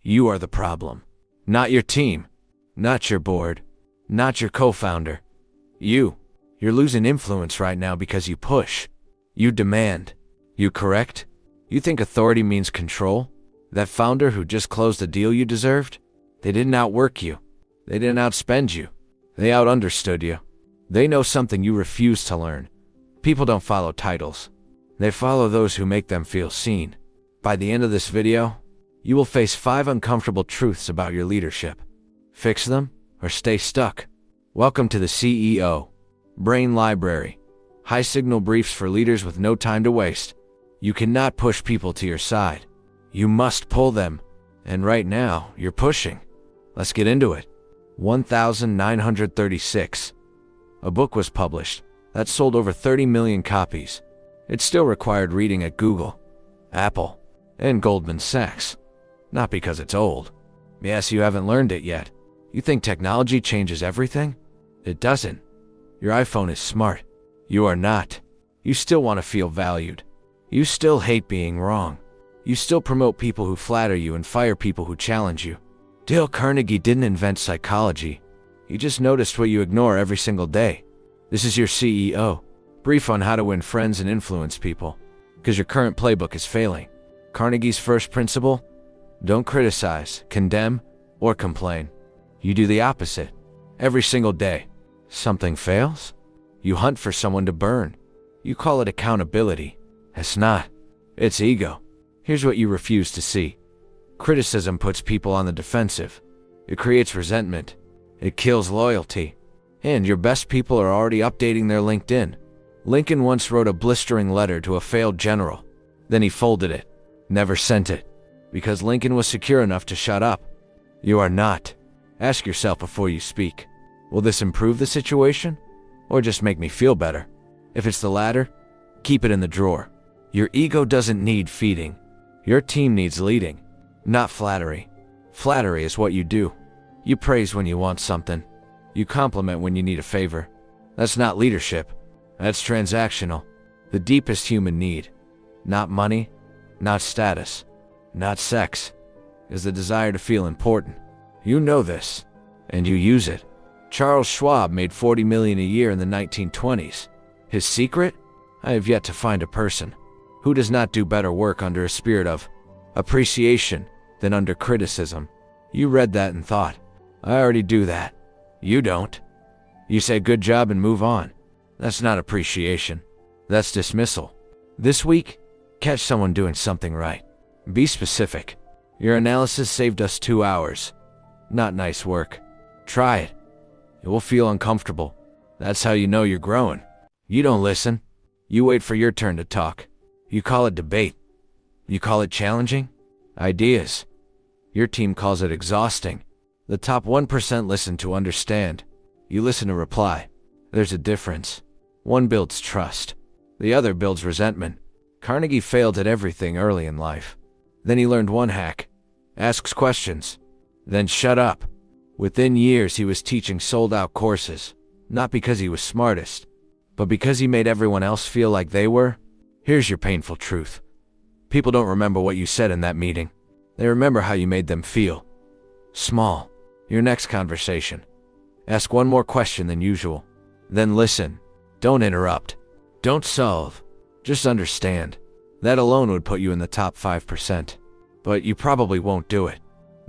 You are the problem. Not your team. Not your board. Not your co-founder. You. You're losing influence right now because you push. You demand. You correct? You think authority means control? That founder who just closed the deal you deserved? They didn't outwork you. They didn't outspend you. They outunderstood you. They know something you refuse to learn. People don't follow titles. They follow those who make them feel seen. By the end of this video, you will face 5 uncomfortable truths about your leadership. Fix them or stay stuck. Welcome to the CEO Brain Library. High-signal briefs for leaders with no time to waste. You cannot push people to your side. You must pull them. And right now, you're pushing. Let's get into it. 1936. A book was published that sold over 30 million copies. It still required reading at Google, Apple, and Goldman Sachs. Not because it's old. Yes, you haven't learned it yet. You think technology changes everything? It doesn't. Your iPhone is smart. You are not. You still want to feel valued. You still hate being wrong. You still promote people who flatter you and fire people who challenge you. Dale Carnegie didn't invent psychology. He just noticed what you ignore every single day. This is your CEO. Brief on how to win friends and influence people. Because your current playbook is failing. Carnegie's first principle: don't criticize, condemn, or complain. You do the opposite. Every single day. Something fails? You hunt for someone to burn. You call it accountability. It's not. It's ego. Here's what you refuse to see. Criticism puts people on the defensive. It creates resentment. It kills loyalty. And your best people are already updating their LinkedIn. Lincoln once wrote a blistering letter to a failed general. Then he folded it. Never sent it. Because Lincoln was secure enough to shut up. You are not. Ask yourself before you speak. Will this improve the situation? Or just make me feel better? If it's the latter, keep it in the drawer. Your ego doesn't need feeding. Your team needs leading, not flattery. Flattery is what you do. You praise when you want something. You compliment when you need a favor. That's not leadership. That's transactional. The deepest human need, not money, not status, not sex, is the desire to feel important. You know this, and you use it. Charles Schwab made $40 million a year in the 1920s. His secret? I have yet to find a person who does not do better work under a spirit of appreciation than under criticism. You read that and thought, I already do that. You don't. You say good job and move on. That's not appreciation. That's dismissal. This week, catch someone doing something right. Be specific. Your analysis saved us 2 hours. Not nice work. Try it. It will feel uncomfortable. That's how you know you're growing. You don't listen. You wait for your turn to talk. You call it debate. You call it challenging? Ideas. Your team calls it exhausting. The top 1% listen to understand. You listen to reply. There's a difference. One builds trust. The other builds resentment. Carnegie failed at everything early in life. Then he learned one hack. Asks questions. Then shut up. Within years he was teaching sold-out courses. Not because he was smartest, but because he made everyone else feel like they were. Here's your painful truth. People don't remember what you said in that meeting. They remember how you made them feel. Small. Your next conversation. Ask one more question than usual. Then listen. Don't interrupt. Don't solve. Just understand. That alone would put you in the top 5%. But you probably won't do it.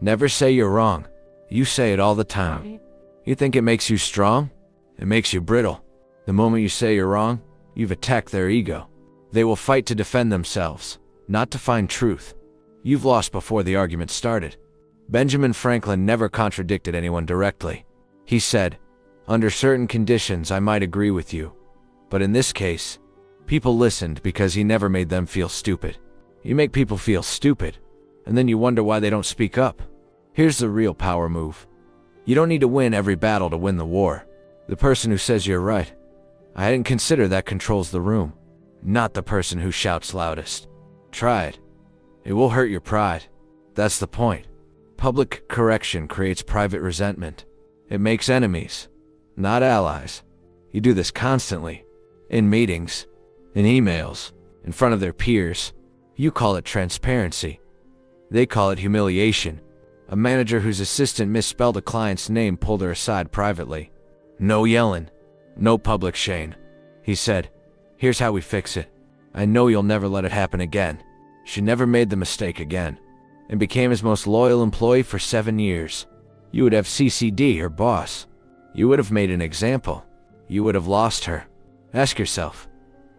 Never say you're wrong. You say it all the time. You think it makes you strong? It makes you brittle. The moment you say you're wrong, you've attacked their ego. They will fight to defend themselves, not to find truth. You've lost before the argument started. Benjamin Franklin never contradicted anyone directly. He said, under certain conditions I might agree with you. But in this case, people listened because he never made them feel stupid. You make people feel stupid, and then you wonder why they don't speak up. Here's the real power move. You don't need to win every battle to win the war. The person who says you're right, I hadn't considered that, controls the room. Not the person who shouts loudest. Try it. It will hurt your pride. That's the point. Public correction creates private resentment. It makes enemies, not allies. You do this constantly. In meetings, in emails, in front of their peers. You call it transparency. They call it humiliation. A manager whose assistant misspelled a client's name pulled her aside privately. "No yelling. No public shame," he said. "Here's how we fix it. I know you'll never let it happen again." She never made the mistake again, and became his most loyal employee for 7 years. You would have CCD her boss. You would have made an example. You would have lost her. Ask yourself,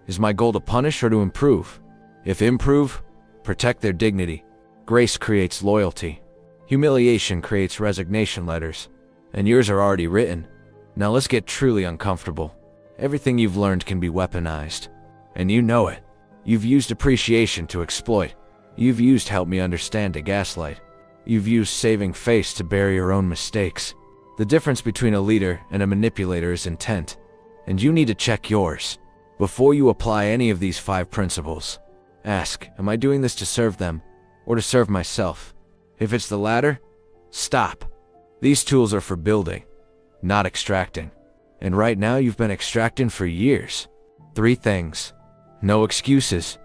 is my goal to punish or to improve? If improve, protect their dignity. Grace creates loyalty. Humiliation creates resignation letters. And yours are already written. Now let's get truly uncomfortable. Everything you've learned can be weaponized. And you know it. You've used appreciation to exploit. You've used help me understand to gaslight. You've used saving face to bury your own mistakes. The difference between a leader and a manipulator is intent. And you need to check yours. Before you apply any of these 5 principles, ask, am I doing this to serve them or to serve myself? If it's the latter, stop. These tools are for building, not extracting. And right now you've been extracting for years. 3 things. No excuses.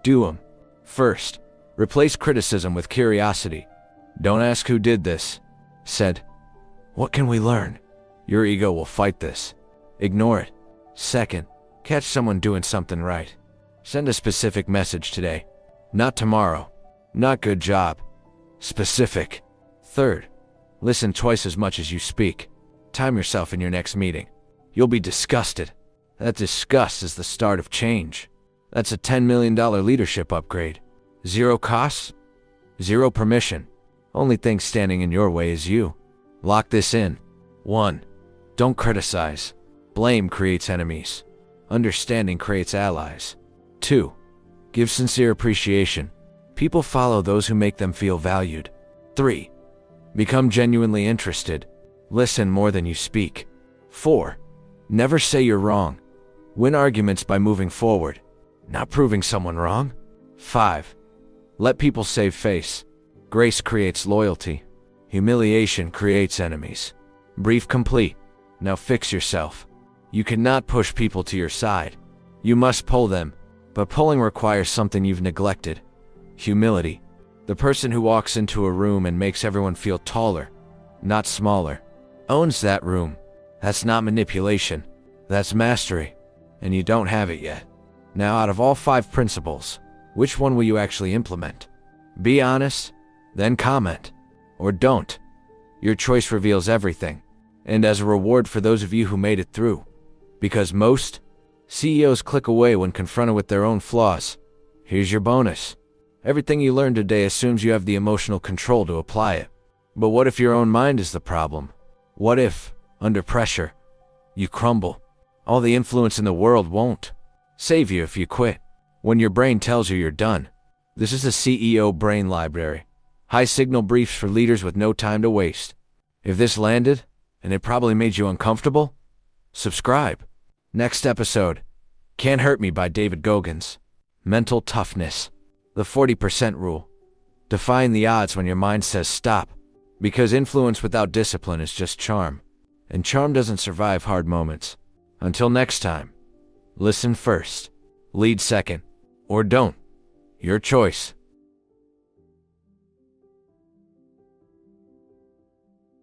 Do them. First, replace criticism with curiosity. Don't ask who did this. Said, what can we learn? Your ego will fight this. Ignore it. Second, catch someone doing something right. Send a specific message today. Not tomorrow. Not good job. Specific. Third, listen twice as much as you speak. Time yourself in your next meeting. You'll be disgusted. That disgust is the start of change. That's a $10 million leadership upgrade. 0 costs, 0 permission. Only thing standing in your way is you. Lock this in. 1. Don't criticize. Blame creates enemies. Understanding creates allies. 2. Give sincere appreciation. People follow those who make them feel valued. 3. Become genuinely interested. Listen more than you speak. 4. Never say you're wrong. Win arguments by moving forward, not proving someone wrong. 5. Let people save face. Grace creates loyalty. Humiliation creates enemies. Brief complete. Now fix yourself. You cannot push people to your side. You must pull them, but pulling requires something you've neglected. Humility. The person who walks into a room and makes everyone feel taller, not smaller, owns that room. That's not manipulation. That's mastery. And you don't have it yet. Now, out of all 5 principles, which one will you actually implement? Be honest, then comment. Or don't. Your choice reveals everything. And as a reward for those of you who made it through, because most CEOs click away when confronted with their own flaws, here's your bonus. Everything you learned today assumes you have the emotional control to apply it. But what if your own mind is the problem? What if, under pressure, you crumble? All the influence in the world won't save you if you quit. When your brain tells you you're done. This is the CEO Brain Library. High signal briefs for leaders with no time to waste. If this landed, and it probably made you uncomfortable, subscribe. Next episode, Can't Hurt Me by David Goggins. Mental toughness. The 40% rule. Defying the odds when your mind says stop. Because influence without discipline is just charm. And charm doesn't survive hard moments. Until next time, listen first, lead second, or don't. Your choice.